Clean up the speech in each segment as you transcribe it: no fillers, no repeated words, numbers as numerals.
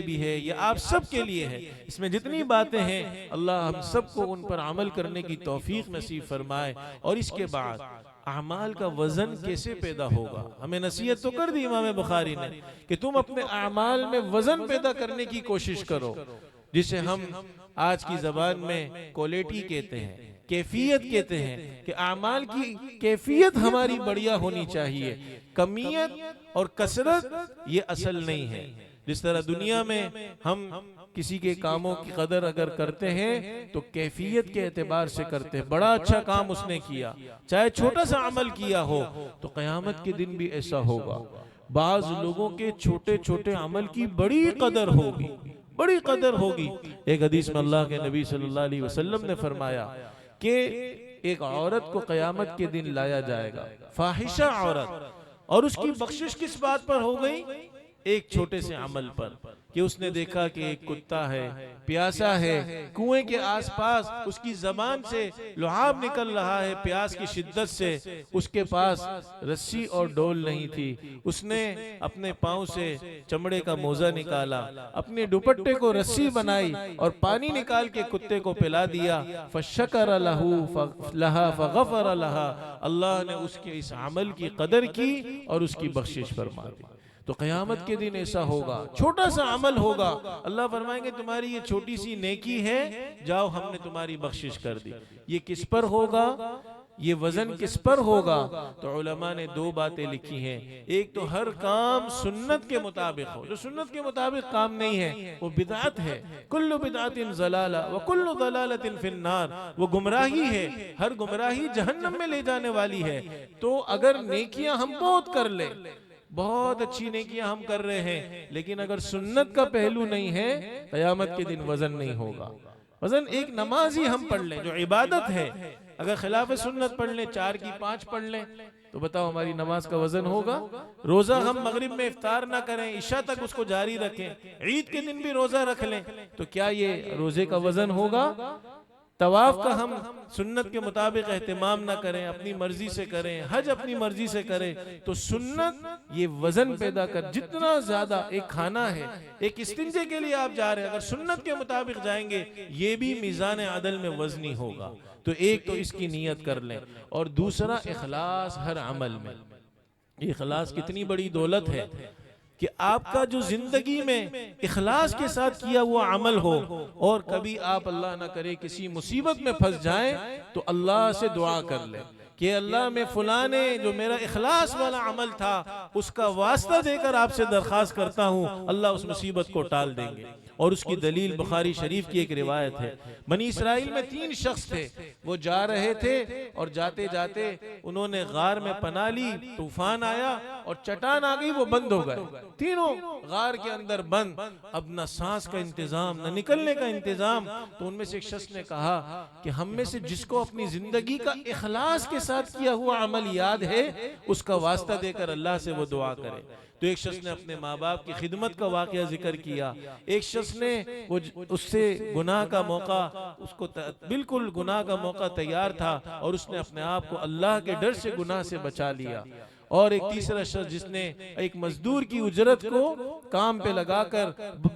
भी है, ये आप सब के लिए है। इसमें जितनी बातें हैं अल्लाह हम सबको उन पर अमल करने की तौफीक नसीब फरमाए। और इसके बाद अमाल का वजन कैसे पैदा होगा, हमें नसीहत तो कर दी इमाम बुखारी ने कि तुम अपने अमाल में वजन पैदा करने की कोशिश करो, जिसे हम आज की जबान में क्वालिटी कहते हैं, कैफियत कहते हैं, कि अमाल की कैफियत हमारी बढ़िया होनी चाहिए। कमियत और कसरत ये असल नहीं है। जिस तरह दुनिया में हम किसी के कामों की कदर अगर करते हैं तो कैफियत के एतबार से करते हैं। बड़ा अच्छा काम उसने किया, चाहे छोटा सा अमल किया हो, तो क़यामत के दिन भी ऐसा होगा। बाज लोगों के छोटे छोटे अमल की बड़ी कदर होगी, बड़ी कदर होगी। एक हदीस में अल्लाह के नबी सल्लल्लाहु अलैहि वसल्लम ने फरमाया कि एक औरत को क़यामत के दिन लाया जाएगा, फाहिशा औरत, और उसकी बख्शिश किस बात पर हो गई? एक छोटे से अमल पर, कि उसने देखा कि एक कुत्ता है, प्यासा है, कुएं के आसपास उसकी जबान से लुहाब निकल रहा है प्यास की शिद्दत से, उसके पास रस्सी और डोल नहीं थी। उसने अपने पांव से चमड़े का मोजा निकाला, अपने दुपट्टे को रस्सी बनाई और पानी निकाल के कुत्ते को पिला दिया। फशकर लहा फगफर लहा, अल्लाह ने उसके इस अमल की कदर की और उसकी बख्शिश फरमा दी। तो क़यामत के दिन ऐसा होगा, छोटा सा अमल होगा, अल्लाह फरमाएंगे तुम्हारी ये छोटी सी नेकी है, जाओ हमने तुम्हारी बख्शिश कर दी। ये किस पर होगा, ये वजन किस पर होगा? तो उलमा ने दो बातें लिखी हैं। एक तो हर काम सुन्नत के मुताबिक हो, जो सुन्नत के मुताबिक काम नहीं है वो बिदअत है। कुल्लु बिदअतिन ज़लाला व कुल्लु ज़लालतिन फिन्नार, वो गुमराही है, हर गुमराही जहन्नम में ले जाने वाली है। तो अगर नेकियां हम बहुत कर ले, बहुत अच्छी नेकियां हम कर रहे हैं, लेकिन अगर सुन्नत का पहलू नहीं है, क़यामत के दिन वजन नहीं होगा। वजन एक नमाज ही हम पढ़ लें जो इबादत है, अगर खिलाफ सुन्नत पढ़ लें, 4 की 5 पढ़ लें, तो बताओ हमारी नमाज का वजन होगा? रोजा हम मगरिब में इफ्तार ना करें, इशा तक उसको जारी रखें, ईद के दिन भी रोजा रख लें, तो क्या ये रोजे का वजन होगा? तवाफ का हम सुन्नत के मुताबिक एहतमाम ना करें, अपनी मर्जी से करें, हज अपनी मर्जी से करें, तो सुन्नत ये वजन पैदा कर। जितना ज्यादा एक खाना है, एक इस्तिंजे के लिए आप जा रहे हैं, अगर सुन्नत के मुताबिक जाएंगे, ये भी मीज़ान अदल में वजनी होगा। तो एक तो इसकी नीयत कर लें, और दूसरा इखलास हर अमल में। इखलास कितनी बड़ी दौलत है कि आपका जो जिंदगी में इखलास के साथ किया हुआ अमल हो, और कभी आप अल्लाह ना करे किसी मुसीबत में फंस जाएं, तो अल्लाह से दुआ कर ले कि अल्लाह मैं फुला ने जो मेरा इखलास वाला अमल था उसका वास्ता देकर आपसे दरख्वास्त करता हूँ, अल्लाह उस मुसीबत को टाल देंगे। और उसकी दलील बुखारी शरीफ की एक रिवायत है। बनी इसराइल में 3 शख्स थे, वो जा रहे थे और जाते जाते उन्होंने गार में पनाह ली, तूफान आया और चट्टान आ गई, वो बंद हो गए, तीनों गार के अंदर बंद। अब न सांस का इंतजाम, न निकलने का इंतजाम। तो उनमें से एक शख्स ने कहा कि हम में से जिसको अपनी जिंदगी का इखलास के साथ किया हुआ अमल याद है, उसका वास्ता देकर अल्लाह से वो दुआ करे। तो एक शख्स ने अपने माँ बाप की खिदमत का वाकया जिक्र किया, एक शख्स ने वो उससे गुनाह का मौका, उसको बिल्कुल गुनाह का मौका तैयार था और उसने अपने आप को अल्लाह के डर से गुनाह से बचा लिया, और एक तीसरा शख्स जिसने एक मजदूर की उजरत को काम पे लगाकर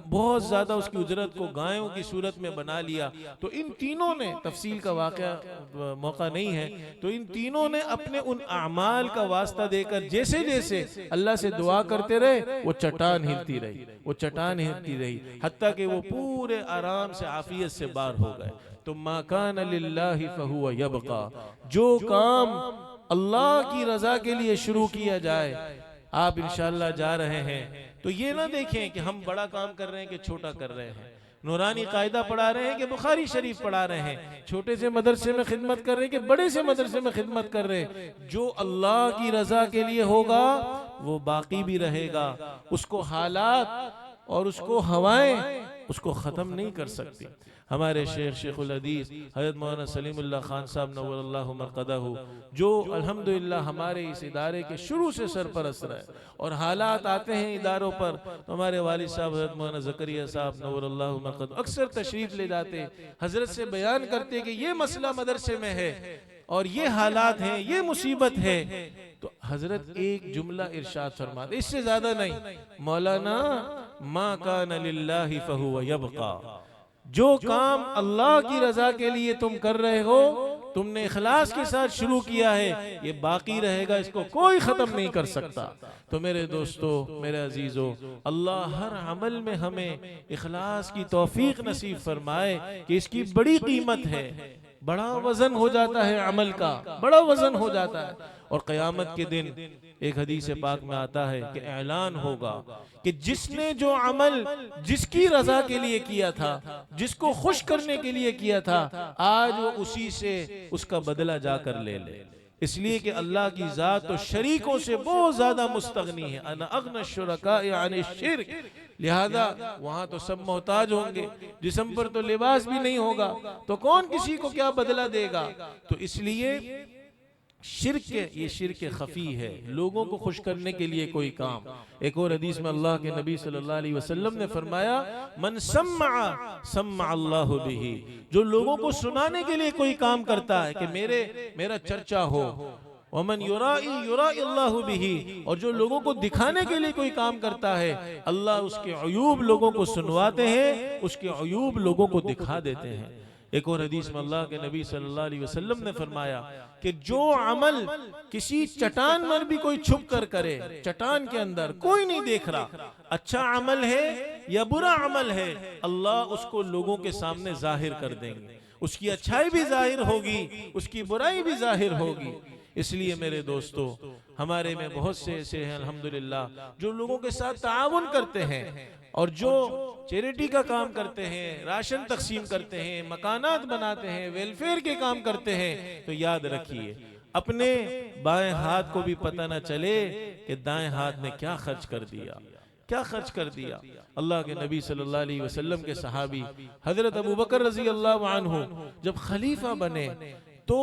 बहुत ज्यादा उसकी उजरत को गायों की सूरत में बना लिया। तो इन तीनों ने, तफसील का वाकया मौका नहीं है, तो इन तीनों ने अपने उन अमाल का वास्ता देकर जैसे जैसे अल्लाह से दुआ करते रहे, वो चट्टान हिलती रही, वो चट्टान हिलती रही, हत्ता कि वो पूरे आराम से आफियत से बाहर हो गए। तो मा कान लिल्लाहि फहुवा यबका, जो काम अल्लाह की रजा के लिए शुरू किया जाए, आप इंशाअल्लाह जा रहे हैं, तो ये ना देखें कि हम बड़ा काम कर रहे हैं कि छोटा कर रहे हैं, नूरानी कायदा पढ़ा रहे हैं कि बुखारी शरीफ पढ़ा रहे हैं, छोटे से मदरसे में खिदमत कर रहे हैं कि बड़े से मदरसे में खिदमत कर रहे हैं। जो अल्लाह की रजा के लिए होगा वो बाकी भी रहेगा, उसको हालात और उसको हवाएं उसको ख़त्म नहीं कर सकती। हमारे शेखुल हदीस हज़रत मौलाना सलीमुल्लाह खान साहब नव्वरल्लाहु मरक़दहू, जो अल्हम्दुलिल्लाह हमारे इस इदारे के शुरू से सरपरस्त रहे, और हालात आते हैं इदारों पर, तो हमारे वालिद साहब हज़रत मौलाना ज़करिया साहब नव्वरल्लाहु मरक़दहू अक्सर तशरीफ़ ले जाते, हज़रत से बयान करते कि ये मसला मदरसे में है और ये हालात हैं, ये मुसीबत है। तो हज़रत एक जुमला इरशाद फरमाते, इससे ज़्यादा नहीं, मौलाना मा कान लिल्लाहि फहुव यबका। जो काम अल्लाह की रजा के लिए तुम कर रहे हो, तुमने इखलास के साथ शुरू किया है, ये बाकी रहेगा, इसको कोई खत्म नहीं कर सकता। तो मेरे दोस्तों, मेरे अजीजों, अल्लाह हर अमल में हमें इखलास की तौफीक नसीब फरमाए कि इसकी बड़ी कीमत है, बड़ा वजन हो जाता है अमल का, बड़ा वजन हो जाता है। और क़यामत के दिन एक हदीस पाक में आता है कि ऐलान होगा कि जिसने जो अमल जिसकी रजा के लिए किया था, जिसको खुश करने के लिए किया था, आज वो उसी से उसका बदला जाकर ले ले। इसलिए कि अल्लाह की जात तो शरीकों से बहुत ज्यादा मुस्तगनी है, अना अग्ना शुरकाए अन शिर्क। लिहाजा वहां तो सब मोहताज होंगे, जिस्म पर तो लिबास भी नहीं होगा, तो कौन किसी को क्या बदला देगा। तो इसलिए शिर्क, ये शिर्क खफी है, लोगों को खुश करने के लिए कोई काम। एक और हदीस में अल्लाह के नबी सल्लल्लाहु अलैहि वसल्लम ने फरमाया, मन सम्मा सम्मा अल्लाहु बिही, जो लोगों को सुनाने के लिए कोई काम करता है कि मेरा चर्चा हो, वमन युराई युराई अल्लाहु बिही, और जो लोगों को दिखाने के लिए कोई काम करता है, अल्लाह उसके अयूब लोगों को सुनवाते हैं, उसके अयूब लोगों को दिखा देते हैं। एक और हदीस में अल्लाह के नबी सल्लल्लाहु अलैहि वसल्लम ने फरमाया कि जो अमल किसी चट्टान पर भी कोई छुप कर करे, चट्टान के अंदर कोई नहीं देख रहा, अच्छा अमल है या बुरा अमल है, अल्लाह उसको लोगों के सामने जाहिर कर देंगे, उसकी अच्छाई भी जाहिर होगी, उसकी बुराई भी जाहिर होगी। इसलिए मेरे दोस्तों, हमारे में बहुत से ऐसे हैं अल्हम्दुलिल्लाह जो लोगों के साथ ताआवुन करते हैं और जो चैरिटी का काम करते हैं, राशन तकसीम करते हैं, मकानात बनाते हैं, वेलफेयर के काम करते हैं। तो याद रखिए, अपने बाएं हाथ को भी पता न चले कि दाएं हाथ ने क्या खर्च कर दिया, क्या खर्च कर दिया। अल्लाह के नबी सल्लल्लाहु अलैहि वसल्लम के सहाबी हजरत अबू बकर रजी अल्लाह अन्हु जब खलीफा बने तो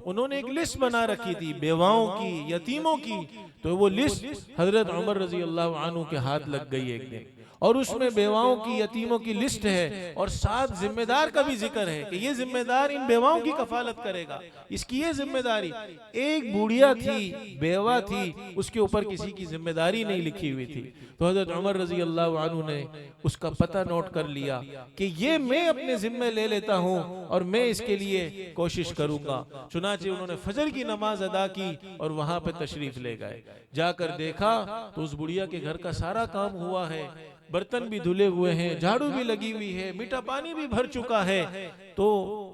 उन्होंने एक लिस्ट बना रखी थी बेवाओं की, यतीमों की। तो वो लिस्ट हजरत उमर रजी अल्लाह अन्हु के हाथ लग गई एक दिन, और उसमें बेवाओं की, यतीमों की लिस्ट है और 7 जिम्मेदार का भी जिक्र है कि ये जिम्मेदार इन बेवाओं की कफालत करेगा, इसकी ये जिम्मेदारी। एक बूढ़िया थी, बेवा थी, उसके ऊपर किसी की जिम्मेदारी नहीं लिखी हुई थी। तो हजरत उमर रजी अल्लाह अन्हु ने उसका पता नोट कर लिया कि ये मैं अपने जिम्मे ले लेता हूँ और मैं इसके लिए कोशिश करूंगा। चुनाचे उन्होंने फजर की नमाज अदा की और वहां पे तशरीफ ले गए। जाकर देखा तो उस बुढ़िया के घर का सारा काम हुआ है, बर्तन भी धुले हुए हैं, झाड़ू भी लगी हुई है, मीठा पानी भी भर चुका है। तो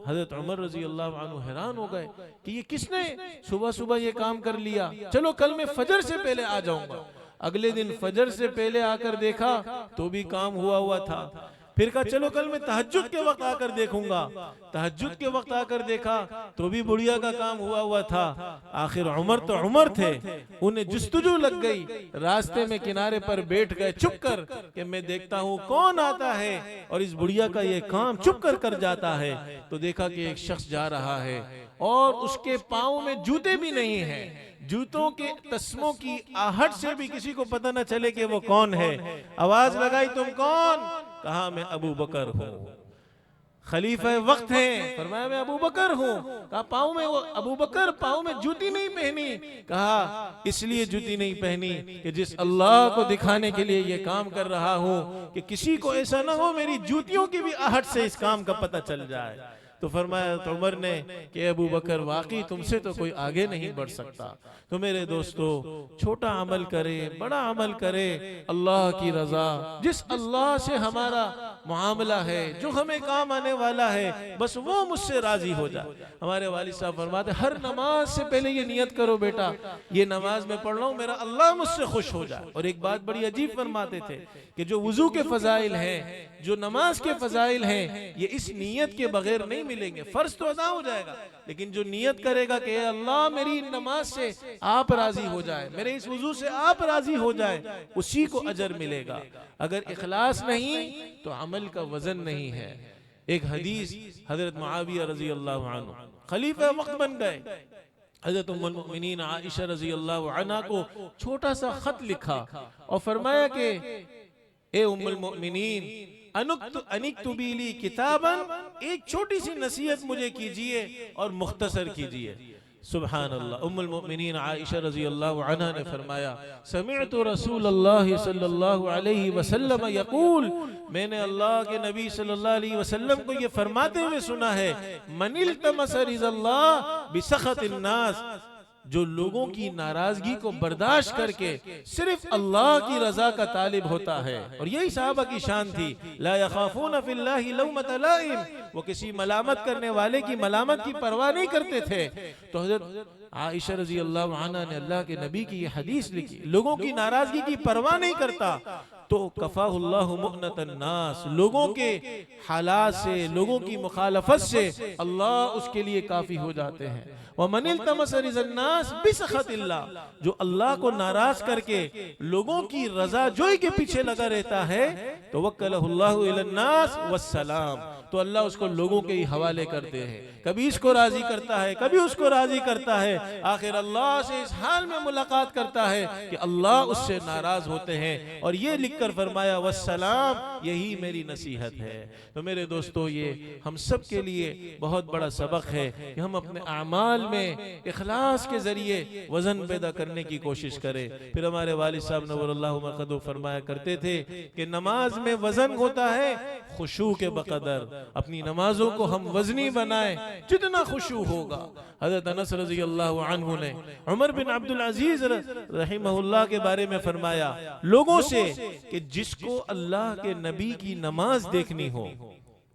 हजरत उमर रजी अल्लाह अन्हु हैरान हो गए कि ये किसने सुबह सुबह ये काम कर लिया, चलो कल मैं फजर से पहले आ जाऊंगा। अगले दिन फजर से पहले आकर देखा तो भी काम हुआ था। फिर कहा चलो कल मैं तहज्जुद के वक्त आकर देखूंगा। तहज्जुद के वक्त आकर देखा तो भी बुढ़िया का काम हुआ था। आखिर उमर तो उमर थे, उन्हें जुस्तजू लग गई, रास्ते में किनारे पर बैठ गए चुप कर कि मैं देखता हूँ कौन आता है और इस बुढ़िया का ये काम चुप कर जाता है। तो देखा कि एक शख्स जा रहा है और उसके पाँव में जूते भी नहीं है, जूतों के तस्मों की आहट से भी किसी को पता न चले कि वो कौन है। आवाज लगाई, तुम कौन? कहा मैं अबू बकर हूँ, खलीफा वक्त है। फरमाया मैं अबू बकर हूँ। कहा पाँव में, वो अबू बकर पाँव में जूती नहीं पहनी। कहा इसलिए जूती नहीं पहनी कि जिस अल्लाह को दिखाने के लिए ये काम कर रहा हूँ कि किसी को ऐसा ना हो मेरी जूतियों की भी आहट से इस काम का पता चल जाए। तो फरमाया तो उमर ने कि अबू बकर वाकई तुमसे तो कोई आगे नहीं बढ़ सकता। तो मेरे दोस्तों, छोटा अमल करे, बड़ा अमल करे, अल्लाह की रजा, जिस अल्लाह से हमारा मामला है, जो हमें काम आने वाला है, बस वो मुझसे राजी हो जाए। हमारे वालिद साहब फरमाते हर नमाज से पहले ये नियत करो बेटा, ये नमाज में पढ़ रहा हूँ मेरा अल्लाह मुझसे खुश हो जाए। और एक बात बड़ी अजीब फरमाते थे कि जो वुजू के फजाइल हैं, जो नमाज के फजाइल हैं, ये इस नियत के बगैर नहीं मिलेंगे। फर्ज तो अदा हो जाएगा, लेकिन जो नियत करेगा कि अल्लाह मेरी नमाज से आप राजी हो जाए, मेरे इस वुजू से आप राजी हो जाए, उसी को अजर मिलेगा। अगर इखलास नहीं तो अमल का वजन नहीं है। एक हदीस, हजरत मुआविया रजी अल्लाह अन्हु खलीफा वक्त बन गए। हजरत उम्मुल मोमिनीन आयशा रजी अल्लाह अन्हा को छोटा सा खत लिखा और फरमाया कि ए उम्मुल मोमिनीन अनिक्तुबीली किताबन, एक छोटी सी नसीहत मुझे कीजिए और मुख्तसर कीजिए। सुभान अल्लाह। उम्मुल मोमिनीन आयशा रज़ी अल्लाहु अन्हा ने फरमाया, समिअतु रसूलल्लाह सल्लल्लाहु अलैहि वसल्लम यक़ूल, मैंने अल्लाह के नबी सल्लल्लाहु अलैहि वसल्लम को ये फरमाते हुए सुना है, मनिल तमस रिज़ल्लाह बिसखतिन नास, जो लोगों की नाराजगी को बर्दाश्त करके सिर्फ अल्लाह की रजा का तालिब होता है। और यही सहाबा की शान थी, ला यखाफून फिल्लाहि लौमत लाइम, वो किसी मलामत करने वाले की मलामत की परवाह नहीं करते थे। तो हज़रत आयशा रज़ी अल्लाह अन्हा ने अल्लाह के नबी की ये हदीस लिखी, लोगों की नाराजगी की परवाह नहीं करता तो कफ़ाहुल्लाहु मुअनतन नास, लोगों के हालात से, लोगों की मुखालफत से अल्लाह उसके लिए काफी हो जाते हैं। व मनिल तमस रिज़न्नास बिसखतिल्लाह, जो अल्लाह को नाराज करके लोगों की रजा जोई के पीछे लगा रहता है, तो वक्कलहुल्लाहु इलन्नास वस्सलाम, तो अल्लाह उसको लोगों के ही हवाले करते हैं, कभी इसको राजी करता है, कभी उसको राजी करता है, आखिर अल्लाह से इस हाल में मुलाकात करता है कि अल्लाह उससे नाराज होते हैं। और ये लिखकर फरमाया वस्सलाम, यही मेरी नसीहत है। तो मेरे दोस्तों, ये हम सब के लिए बहुत बड़ा सबक है कि हम अपने अमाल में इखलास के जरिए वजन पैदा करने की कोशिश करें। फिर हमारे वालिद साहब नव्वरल्लाहु मरक़दहु फरमाया करते थे कि नमाज में वजन होता है खुशू के बकदर, अपनी नमाजों को हम वजनी बनाएं, जितना खुशू होगा। हज़रत अनस रज़ी अल्लाहु अन्हु ने उमर बिन अब्दुल अजीज रहमहुल्लाह के बारे में फरमाया लोगों से कि जिसको अल्लाह के नबी की नमाज देखनी हो,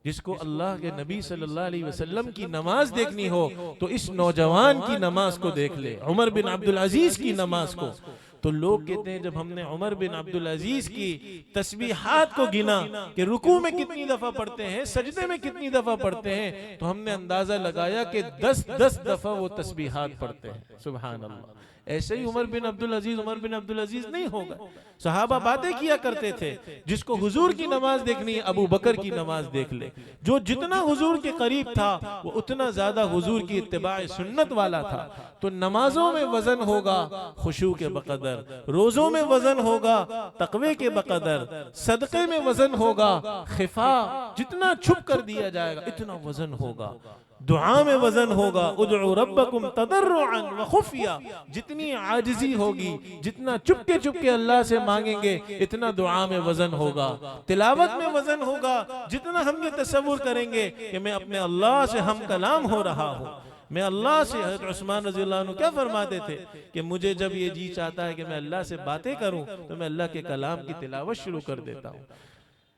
जिसको अल्लाह के नबी सल्लल्लाहु अलैहि वसल्लम की नमाज देखनी हो, तो इस नौजवान की नमाज को देख ले, उमर बिन अब्दुल अजीज की नमाज को। तो लोग कहते हैं, जब हमने उमर बिन अब्दुल अजीज की तस्बीहात को गिना कि रुकू में कितनी दफा पढ़ते हैं, सजदे में कितनी दफा पढ़ते हैं, तो हमने अंदाजा लगाया कि 10-10 दफा वो तस्बीहात पढ़ते हैं। सुभान अल्लाह। ऐसे ही उमर बिन अब्दुल अजीज नहीं होगा। सहाबा बातें किया करते थे, जिसको हुजूर की नमाज देखनी है, अबू बकर की नमाज देख ले। जो जितना हुजूर के करीब था, वो उतना ज्यादा हुजूर की इत्तिबाए सुन्नत वाला था। तो नमाजों में वजन होगा खुशू के बकदर, रोजों में वजन होगा तकवे के बकदर, सदक़े में वजन होगा खिफा, जितना छुप कर दिया जाएगा इतना वजन होगा। दुआ में वजन होगा, उदउ रब्बकुम तदर्रुअन व खुफिया, जितनी आजिज़ी होगी, जितना चुपके चुपके अल्लाह से मांगेंगे, इतना दुआ में वजन होगा। तिलावत में वजन होगा, जितना हम ये तसव्वुर करेंगे कि मैं अपने अल्लाह से हम कलाम हो रहा हूँ, मैं अल्लाह से। हज़रत उस्मान रज़ियल्लाहु अन्हु क्या फरमाते थे कि मुझे जब ये जी चाहता है कि मैं अल्लाह से बातें करूं, तो मैं अल्लाह के कलाम की तिलावत शुरू कर देता हूँ।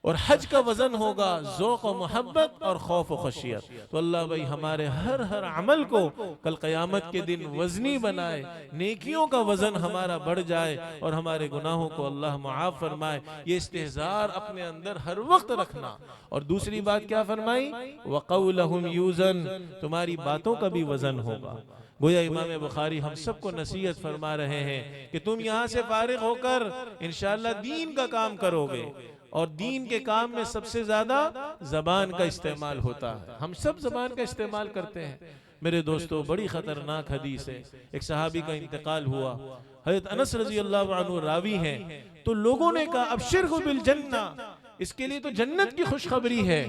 और हज का वजन होगा ज़ौक़ व मोहब्बत और खौफ व खशियत। तो अल्लाह भाई हमारे हर अमल को कल क़यामत के दिन वजनी बनाए, नेकियों का वजन हमारा बढ़ जाए और हमारे गुनाहों को अल्लाह मुआफ़ फरमाए। ये इस्तेहज़ार अपने अंदर हर वक्त रखना। और दूसरी बात क्या फरमाई, वक़ौलहुम यूज़न, तुम्हारी बातों का भी वजन होगा। गोया इमाम बुखारी हम सबको नसीहत फरमा रहे हैं कि तुम यहाँ से फारिग होकर इंशाअल्लाह दीन का काम करोगे, और दीन के काम में सबसे ज्यादा जबान का इस्तेमाल होता है। हम सब जबान का इस्तेमाल करते हैं। मेरे दोस्तों, बड़ी खतरनाक हदीस है। एक सहाबी का इंतकाल हुआ, हज़रत अनस रज़ी अल्लाहु अन्हु रावी हैं। तो लोगों ने कहा अबशिरहु बिल जन्ना, इसके लिए तो जन्नत की खुशखबरी है।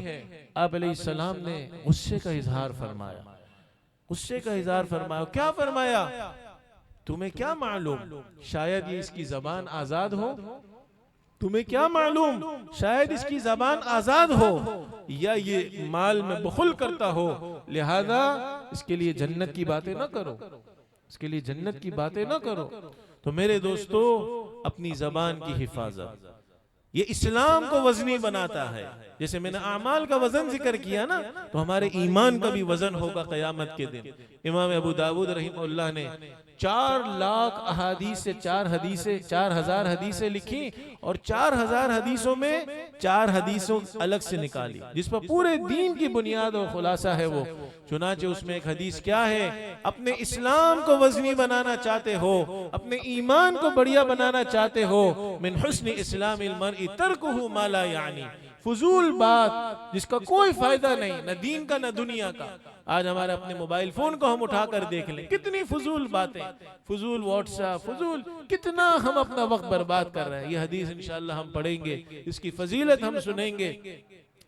आप अलैहिस्सलाम ने गुस्से का इजहार फरमाया, गुस्से का इजहार फरमाया। क्या फरमाया, तुम्हें क्या मालूम शायद ये इसकी जबान आजाद हो, तुम्हें क्या मालूम शायद इसकी जबान आजाद हो, या ये माल में बखुल करता हो, लिहाजा इसके लिए जन्नत की बातें ना करो, इसके लिए जन्नत की बातें ना करो। तो मेरे दोस्तों, अपनी जबान की हिफाजत, ये इस्लाम को वजनी बनाता है। जैसे मैंने आमाल का वजन जिक्र किया ना, तो हमारे ईमान का भी वजन होगा क़यामत के दिन। इमाम अबू दाऊद रहमहुल्लाह ने 4 लाख अहादीस से 4,000 हदीसें लिखी, और 4,000 हदीसों में 4 हदीसों अलग से निकाली, जिस पर पूरे दीन की बुनियाद और खुलासा है वो। चुनाचे उसमें एक हदीस क्या है, अपने इस्लाम को वजनी बनाना चाहते हो, अपने ईमान को बढ़िया बनाना चाहते हो, मिन हुस्नि इस्लामिल मर्इ तर्कुहु मा ला यानी, फजूल बात जिसका कोई फायदा नहीं, न दीन का न दुनिया का। आज हमारे अपने मोबाइल फोन को हम उठाकर देख लें, कितनी फजूल बातें, फजूल व्हाट्सएप, फजूल, कितना हम अपना वक्त बर्बाद कर रहे हैं। ये हदीस इंशाअल्लाह हम पढ़ेंगे, इसकी फजीलत हम सुनेंगे।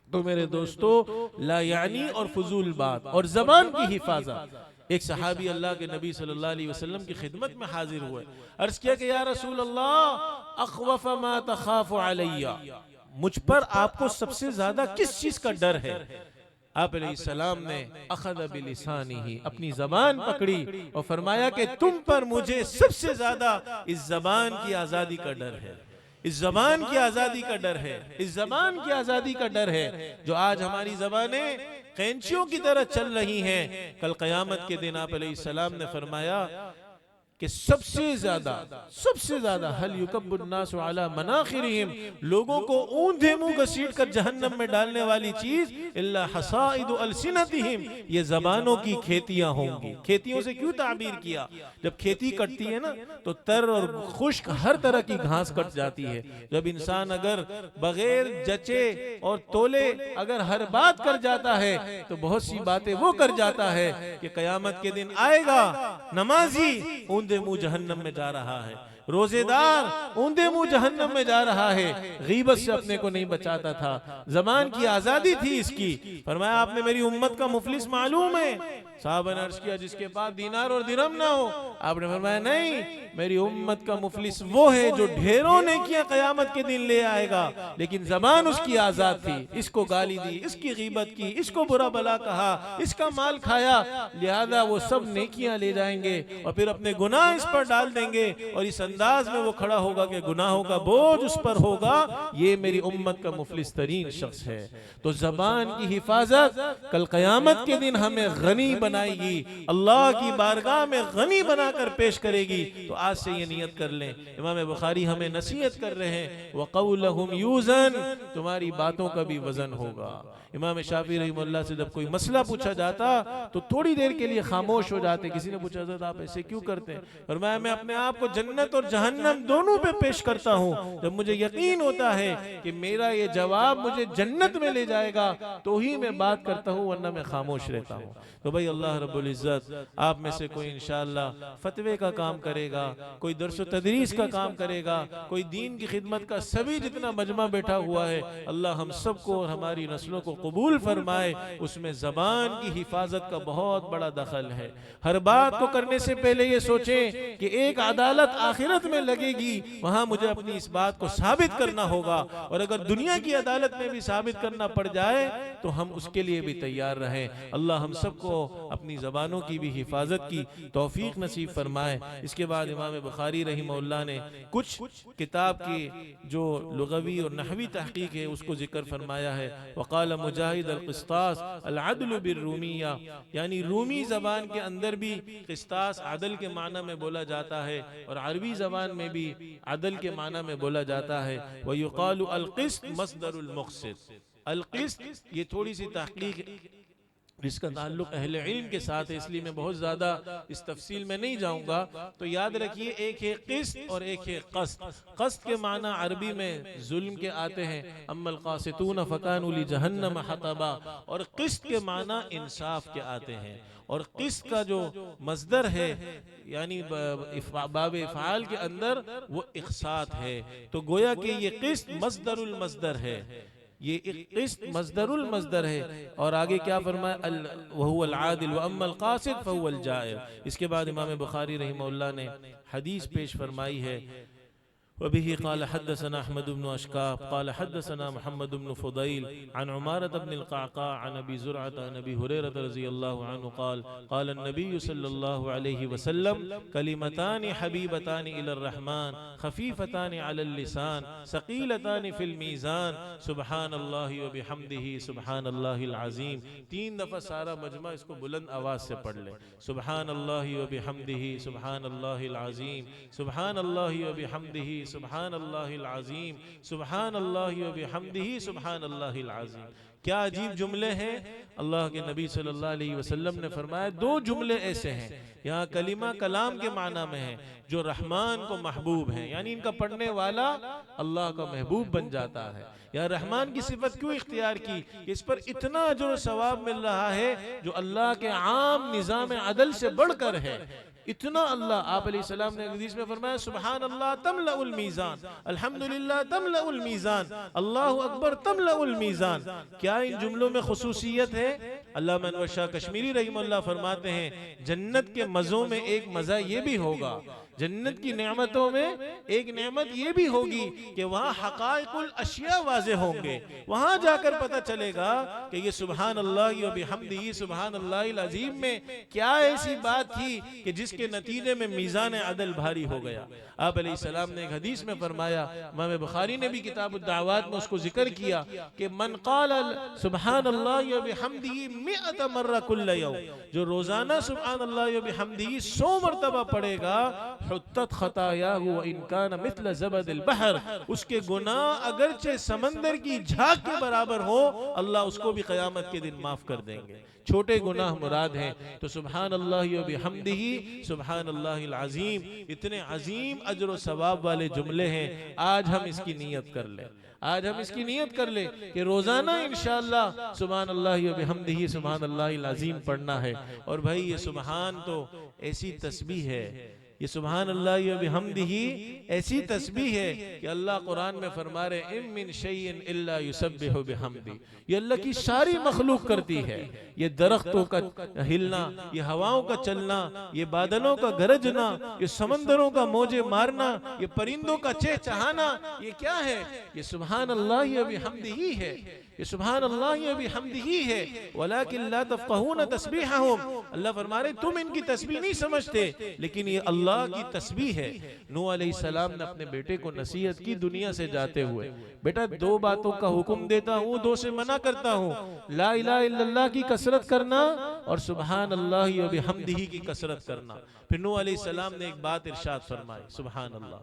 तो मेरे दोस्तों, ला यानी और फजूल बात और जबान की हिफाजत, एक सहाबी अल्लाह के नबी सल्लल्लाहु अलैहि वसल्लम की खिदमत में हाजिर हुए, अर्ज किया कि या रसूल अल्लाह अखवफ मा तखाफु अलैया, मुझ पर आपको सबसे ज्यादा किस चीज का डर है? आप अलैहिस्सलाम ने अखद बिलिसानिही, अपनी जबान पकड़ी और फरमाया कि तुम पर मुझे सबसे ज्यादा इस जबान की आजादी का डर है, इस जबान की आजादी का डर है, इस जबान की आजादी का डर है। जो आज हमारी जबानें कैंचियों की तरह चल रही हैं, कल क़यामत के दिन आप अलैहिस्सलाम ने फरमाया कि सबसे ज्यादा हल युकब्बुन्नासु अला मनाखिरिहिम, लोगों को ऊंधे मुंह घसीट कर जहन्नम में डालने वाली चीज इल्ला हसाइदु अलसिनतिहिम, ये जबानों की खेतियां होंगी। खेतियों से क्यों ताबीर किया? जब खेती कटती है ना तो तर और खुश्क हर तरह की घास कट जाती है। जब इंसान अगर बगैर जचे और तोले अगर हर बात कर जाता है तो बहुत सी बातें वो कर जाता है कि कयामत के दिन आएगा नमाजी ऊंधे मुंह जहन्नम में जा रहा है, रोजेदार ऊंधे मुंह जहन्नम में जा रहा है, गीबत से अपने को नहीं बचाता था, जबान की आजादी थी इसकी। फरमाया आपने मेरी उम्मत का मुफलिस मालूम है? साहबा ने अर्ज किया जिसके पास दीनार और दिरहम ना हो। आपने फरमाया नहीं, मेरी उम्मत का मुफलिस वो है जो ढेरों नेकियां कयामत के दिन ले आएगा लेकिन जबान उसकी आजाद थी, इसको गाली दी, इसकी गीबत की, इसको बुरा भला कहा, इसका माल खाया, लिहाजा वो सब नेकियां ले जाएंगे और फिर अपने गुनाह इस पर डाल देंगे और इस अंदाज में वो खड़ा होगा कि गुनाहों का बोझ उस पर होगा। ये मेरी उम्मत का मुफलिस तरीन शख्स है। तो जबान की हिफाजत कल कयामत के दिन हमें गनी बनाएगी, अल्लाह की बारगाह में गनी बनाकर पेश करेगी। तो आज से ये नियत कर लें। इमाम बुखारी हमें नसीहत कर रहे हैं, वक़ौलहुम यूज़न, तुम्हारी बातों का भी वजन होगा। इमाम शाफी रहमतुल्लाह से जब कोई मसला पूछा जाता तो थोड़ी देर के लिए खामोश हो जाते। किसी ने पूछा था आप ऐसे क्यों करते हैं? फरमाया मैं अपने आप को जन्नत और जहन्नम दोनों पे पेश करता हूँ। जब मुझे यकीन होता है कि मेरा ये जवाब मुझे जन्नत में ले जाएगा तो ही मैं बात करता हूँ, वरना मैं खामोश रहता हूँ। तो भाई अल्लाह रब्बुल इज्जत आप में से कोई इंशाअल्लाह फतवे का काम करेगा, कोई दर्स व तदरीस का काम करेगा, कोई दीन की खिदमत का, सभी जितना मजमा बैठा हुआ है अल्लाह हम सबको और हमारी नस्लों को कबूल फरमाए। उसमें जबान की हिफाजत का बहुत बड़ा दखल है। हर बात को करने से पहले ये सोचें कि एक अदालत आखिरत में लगेगी, वहां मुझे अपनी इस बात को साबित करना होगा, और अगर दुनिया की अदालत में भी साबित करना पड़ जाए तो हम उसके लिए भी तैयार रहें। अल्लाह हम सबको अपनी जबानों की भी हिफाजत की तौफीक नसीब फरमाए। इसके बाद इमाम बुखारी रहिमहुल्लाह ने कुछ किताब की जो लुगवी और नहवी तहकीक है उसको जिक्र फरमाया है। वक़ाल मुजाहिद अल-क़िस्तास अल-अदल बिर-रूमिया, यानी रूमी जबान के अंदर भी क़िस्तास अदल के माना में बोला जाता है और अरबी जबान में भी अदल के माना में बोला जाता है। व युक़ालु अल-क़िस्त मस्दरुल मुक़सित, अल-क़िस्त ये थोड़ी सी तहकीक जिसका ताल्लुक अहले इल्म के साथ है, इसलिए मैं बहुत ज्यादा इस तफसील में नहीं जाऊंगा। तो याद रखिए एक है क़िस्त और एक है क़स्त। क़स्त के माना अरबी में जुल्म के आते हैं, अम्मल क़ासितून फ़कानू लिजहन्नम हतबा, और क़िस्त के माना इंसाफ के आते हैं। और क़िस्त का जो मज़दर है यानी बाब इफ़ाल के अंदर वो इक़सात है। तो गोया कि ये क़िस्त मज़दरुल मज़दर है, ये क़िस्त मज़दरुल मज़दर है। और आगे क्या फरमाया, वहुवल आदिल व अम्मल क़ासिद फ़हुवल जाइर। इसके बाद इमाम बुखारी रहमहुल्लाह ने हदीस पेश फरमाई है, वबिही क़ाल हद्दसना अहमद इब्न अशकाब क़ाल हद्दसना मुहम्मद इब्न फ़ुदैल अन उमारत इब्न अल-क़अक़ा अन अबी ज़ुरअत अन अबी हुरैरा रज़ियल्लाहु अन्हु क़ाल क़ाल अन्नबी सल्लल्लाहु अलैहि वसल्लम कलिमतानि हबीबतानि इलर रहमान खफ़ीफ़तानि अलल लिसान सक़ीलतानि फ़िल मीज़ान सुब्हानल्लाहि व बिहम्दिही सुब्हानल्लाहिल अज़ीम। 3 दफ़ा सारा मजमा इसको बुलंद आवाज़ से पढ़ ले। सुब्हानल्लाहि व बिहम्दिही सुब्हानल्लाहिल अज़ीम, सुब्हानल्लाहि व बिहम्दिही सुब्हानल्लाहिल अज़ीम, सुब्हानल्लाहि व बिहम्दिही सुब्हानल्लाहिल अज़ीम। क्या अजीब जुमले हैं। अल्लाह के नबी सल्लल्लाहु अलैहि वसल्लम ने फरमाया 2 जुमले ऐसे हैं, यहाँ कलिमा कलाम के माना में है, जो रहमान को महबूब हैं, यानी इनका पढ़ने वाला अल्लाह का महबूब बन जाता है। या रहमान की सिफत क्यों इख्तियार की? इस पर इतना अजर सवाब मिल रहा है जो अल्लाह के आम निज़ाम अदल से बढ़कर है। इतना अल्लाह, आप अलैहिस्सलाम ने हदीस में फरमाया सुबहान अल्लाह तमलउल मीज़ान, अल्हम्दुलिल्लाह तमलउल मीज़ान, अल्लाहु अकबर तमलउल मीज़ान। क्या इन जुमलों में खुसूसियत है? अल्लामा अनवर शाह कश्मीरी रहीमहुल्लाह फरमाते हैं जन्नत के मज़ों में एक मज़ा ये भी होगा, जन्नत की नेमतों में एक नेमत ये भी होगी कि वहाँ हक़ाइक़ुल अशिया वाज़े होंगे। वहाँ जाकर पता चलेगा कि ये सुबहान अल्लाह व बिहम्दिही सुबहान अल्लाहिल अज़ीम में क्या ऐसी बात थी कि जिसके नतीजे में मीज़ान अदल भारी हो गया। आप अलैहिस्सलाम ने एक हदीस में फरमाया, इमाम बुखारी ने भी किताब उद्दावात में उसको जिक्र किया कि मन क़ाल सुबहान अल्लाह व बिहम्दिही मिअत मर्रा कुल्ल यौम, जो रोज़ाना सुबहान अल्लाह व बिहम्दिही 100 मरतबा पढ़ेगा, हुत्तत खतायाहु व इन कान मिस्ल ज़बदिल बहर, उसके गुनाह अगरचे समंदर की झाग के बराबर हो, अल्लाह उसको भी क़यामत के दिन माफ कर देंगे। छोटे गुनाह मुराद हैं। तो सुबहान अल्लाह व बिहम्दिही सुबहान अल्लाहिल अज़ीम, इतने अजीम अजर व सवाब वाले जुमले हैं। आज हम इसकी नीयत कर लें, आज हम इसकी नीयत कर ले कि रोजाना इंशाअल्लाह सुभान अल्लाह व बिहम्दिही सुभान अल्लाहिल अज़ीम पढ़ना है। और भाई ये सुभान तो ऐसी तस्बीह है, ये सुभान अल्लाह व बिहम्दिही ऐसी तस्बीह है कि अल्लाह कुरान में फरमा रहे इम मिन शैइन इल्ला युसब्बिहु बिहम्दी, ये अल्लाह की सारी मखलूक करती है। ये दरख्तों का हिलना, ये हवाओं का चलना, ये बादलों का गरजना, ये समंदरों का मौजे मारना, ये परिंदों का चहचहाना, ये क्या है? ये सुभान अल्लाह व बिहम्दिही है, ये सुभान अल्लाह व बिहम्दिही है। वलाकिन ला तफ़क़हून तस्बीहहुम, अल्लाह फरमा रहे तुम इनकी तस्बीह नहीं समझते, लेकिन ये अल्लाह की तस्बीह है। नूह अलैहिस्सलाम ने अपने बेटे को नसीहत की दुनिया से जाते हुए, बेटा 2 बातों का हुक्म देता हूँ, 2 से मना करता हूँ, ला इलाहा इल्लल्लाह की कसरत करना और सुभान अल्लाह व बिहम्दिही की कसरत करना। फिर नूह अलैहिस्सलाम ने एक बात इरशाद फरमाई, सुभान अल्लाह,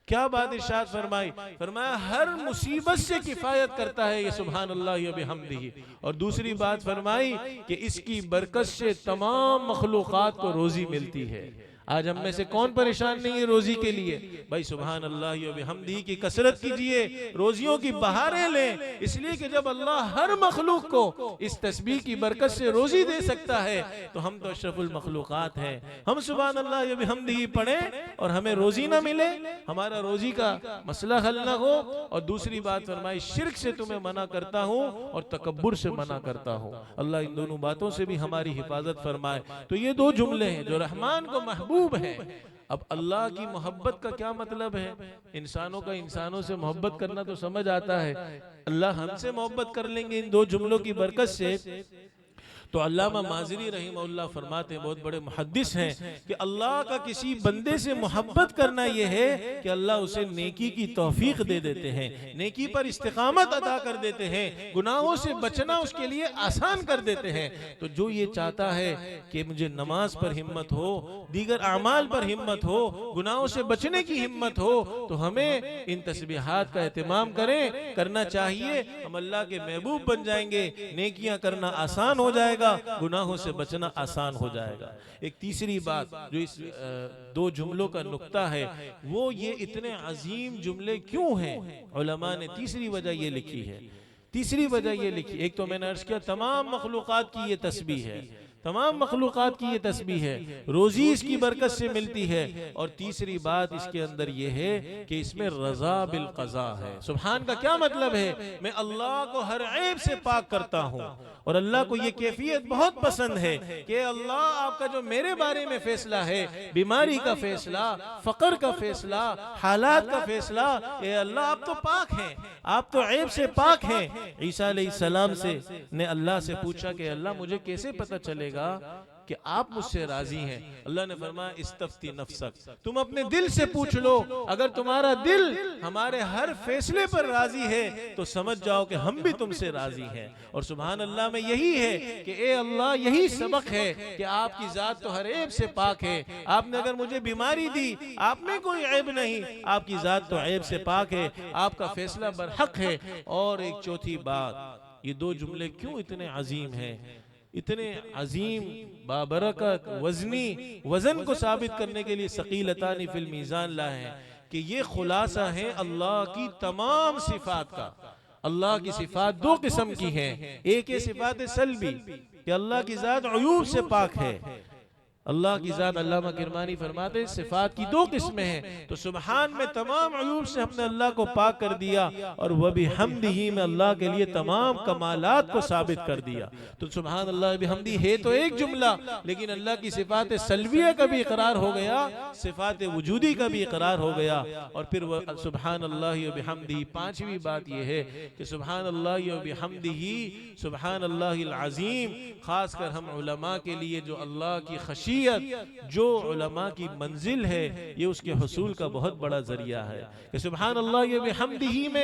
क्या बात इरशाद फरमाई? फरमाया हर मुसीबत से किफायत करता है ये सुभान अल्लाह व बिहम्दिही। और दूसरी बात फरमाई कि इसकी बरकत से तमाम मखलूक़ात को रोजी मिलती है। आज हम में से कौन परेशान नहीं है रोजी के लिए? भाई सुभान अल्लाह व बिहम्दिही की कसरत कीजिए, रोजियों की बहारें लें, इसलिए कि जब अल्लाह हर मखलूक को इस तस्बीह की बरकत से रोजी दे सकता है तो हम तो अशरफुल मखलूक़ात हैं। हम सुभान अल्लाह व बिहम्दिही पढ़ें और हमें रोजी ना मिले, हमारा रोजी का मसला हल ना हो। और दूसरी बात फरमाई शिर्क से तुम्हें मना करता हूँ और तकब्बुर से मना करता हूँ। अल्लाह इन दोनों बातों से भी हमारी हिफाजत फरमाए। तो ये 2 जुमले हैं जो रहमान को महबूब है। अब अल्लाह की मोहब्बत का क्या मतलब है? इंसानों का इंसानों से मोहब्बत करना तो समझ आता है, अल्लाह हमसे मोहब्बत कर लेंगे इन 2 जुमलों की बरकत से। तो अल्लामा माज़री रहीमहुल्लाह फरमाते हैं, बहुत बड़े मुहद्दिस हैं, कि अल्लाह का किसी बंदे से मोहब्बत करना यह है कि अल्लाह उसे नेकी की तौफीक दे देते हैं, नेकी पर इस्तिकामत अदा कर देते हैं, गुनाहों से बचना उसके लिए आसान कर देते हैं। तो जो ये चाहता है कि मुझे नमाज पर हिम्मत हो, दीगर अमाल पर हिम्मत हो, गुनाहों से बचने की हिम्मत हो, तो हमें इन तस्बीहात का एहतमाम करें, करना चाहिए। हम अल्लाह के महबूब बन जाएंगे, नेकियां करना आसान हो जाएगा, गुनाहों से बचना आसान हो जाएगा। एक तीसरी बात जो इस 2 जुमलों का नुक्ता है, वो ये इतने अजीम जुमले क्यों हैं? उलमा ने तीसरी वजह ये लिखी है। तीसरी वजह ये लिखी, एक तो मैंने अर्ज किया तमाम मखलूक़ात की ये तस्बीह है, तमाम मखलूक़ात की ये तस्बीह है, रोजी इसकी बरकत से मिलती है। और तीसरी बात इसके अंदर ये है कि इसमें रज़ा बिल क़ज़ा है। सुभान का क्या मतलब है? मैं अल्लाह को हर ऐब से पाक करता हूँ और अल्लाह को ये कैफियत बहुत पसंद है कि अल्लाह आपका जो मेरे बारे में फैसला है, बीमारी का फैसला, फ़क़र का फैसला, हालात का फैसला, ये अल्लाह आप तो पाक हैं, आप तो ऐब से पाक हैं। ईसा अलैहिस्सलाम से ने अल्लाह से पूछा कि अल्लाह मुझे कैसे पता चलेगा कि आप मुझसे राजी हैं? अल्लाह ने फरमाया इस्तफ्ती नफ्सक, तुम अपने दिल से पूछ लो, अगर तुम्हारा दिल हमारे हर फैसले पर राजी है तो समझ जाओ कि हम भी तुमसे राजी हैं। और सुभान अल्लाह में यही है कि ए अल्लाह, यही सबक है कि आपकी जात तो हर ऐब से पाक है। आपने अगर मुझे बीमारी दी, आप में कोई ऐब नहीं, आपकी जात तो ऐब से पाक है, आपका फैसला बरहक है। और एक चौथी बात, ये 2 जुमले क्यों इतने अजीम हैं? इतने अजीम बाबरकत वजन को साबित करने के लिए सकीलतानी फिल मीज़ान लाए हैं कि ये खुलासा है अल्लाह की तमाम सिफात का। अल्लाह की सिफात 2 किस्म की हैं, एक है सिफात सल्बी कि अल्लाह की ज़ात अयूब से पाक है, अल्लाह की ज़ात, अल्लामा किरमानी फरमाते हैं सिफात की दो किस्में हैं। तो सुबहान में तमाम अयूब से हमने अल्लाह को पाक कर दिया, और वह भी हमदिही में अल्लाह के लिए तमाम कमालात को साबित कर दिया। तो सुबहान अल्लाह बिहम्दी है तो एक जुमला, लेकिन अल्लाह की सिफात सल्बिया का भी इकरार हो गया, सिफात वजूदी का भी इकरार हो गया। और फिर वह सुबहान अल्लाह व बिहम्दी, पांचवी बात यह है कि सुबहान अल्लाह व बिहम्दिही सुबहान अल्लाहिल अज़ीम, खासकर हम उलमा के लिए जो अल्लाह की खशी, जो उलमा की मंजिल है, ये उसके हुसूल का बहुत बड़ा जरिया है कि सुबहान अल्लाह ये बिहम्दिही में